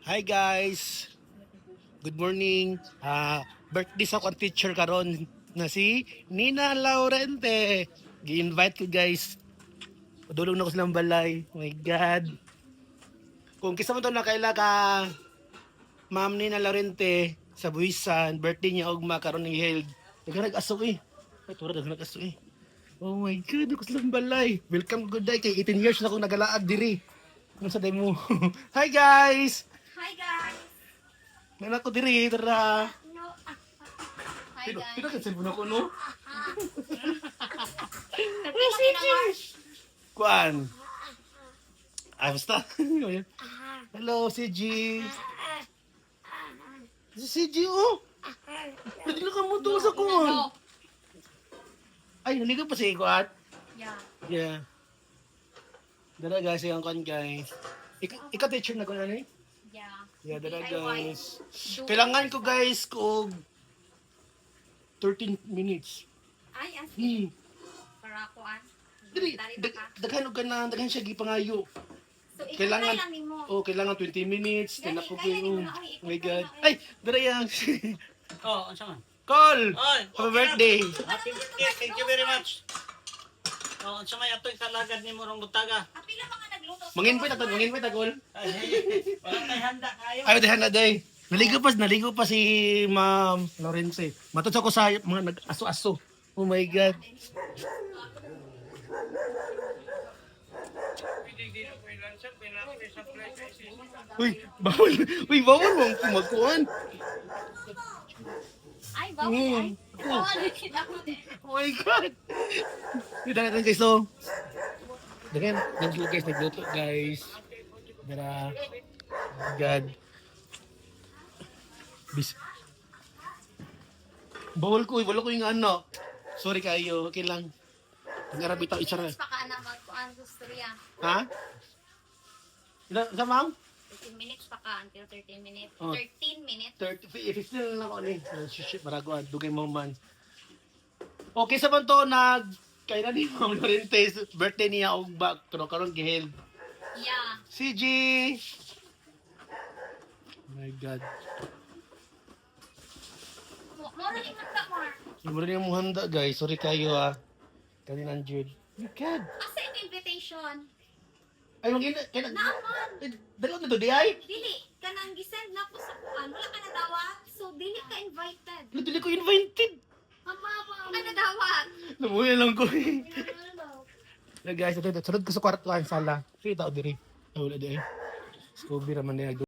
Hi guys. Good morning. Birthday sa akong teacher karon na si Nina Laurente. Gi-invite ko guys. Padulong na ko silang balay. Oh my God. Kung kisa mo to nakaila ka Ma'am Nina Laurente sa Buisan, birthday niya ugma karon ni held. Nag-aso eh. Ay, tura nag-aso eh. Oh my God, ako silang balay. Welcome good day kay 18 years na akong nagalaag diri. Ano sa demo? Hi guys. Hi guys! Nana ko diri, tara. No. Hi Pino, guys! pino ka cellphone ako, no? Kasi Kuan. Basta. Hello, CG. Si CG, oh. Nagla ka mo to sa kuwan. Ay, naligaw pa si Kuat. Yeah. Yeah. Dara guys, yung kuan guys. Ikaw teacher na ko na ni? Yeah. Yeah, dara DIY. guys. Kailangan ko guys kung 13 minutes. Ay, as Hmm. para ako Dili, Dari na ka. daghan siya gipangayo. So, ikaw Kailangan- lang nimo. Oh, kailangan 20 minutes. Dali, Tinako ko kailan yung... mo na, oy, Oh my ikaw God. na, oy. Ay, dara yang. Oh, ano man? Call! Oy, Happy birthday! Happy birthday. Thank you very much. Oh, unsa may ato ikalagad ni Murong Butaga? Apila mga nagluto. Mangin pa tagol. Ay, wala tay handa kayo. Ay, dahan na day. Naligo pa si Ma'am Lawrence. Matod ako sa mga nag-aso-aso. Oh my God. Uy, bawal. Uy, bawal mo ang kumagkuhan. Ay, bawal ay. Mm. Bawal kita ko din. Oh my God. Dito natin guys, so. Dagan, nagluto guys. Dara. Oh my God. Bawal ko, wala ko yung ano. Sorry kayo, okay lang. Ang bitaw isa ra. Pa ka na magkuan gusto riya. Ha? Sa ma'am? 15 minutes pa ka until 13 minutes. Oh. 13 minutes. 15 na lang ako ni. Shit, marago, dugay mo man. Okay sa man to, kailan ni Ma'am Lorentes, birthday niya og back, pero karon giheld. Yeah. CG! Oh my God. Moro ni man ka more. Mura niya mong handa guys, sorry kayo ah. Kaninang Jude. You can. Asa yung invitation? Ay, kailan? Naaman. Dalawang na to, di ay? Dili, kanang gisend na ko sa kuan. Wala ka nadawat. So, dili ka invited. Dili ko invited. Mama, ka nadawat. Namuya lang ko eh. Na guys, ito, sunod ko sa kwarto ang sala. Sige tao diri. Wala di ay. Scooby raman din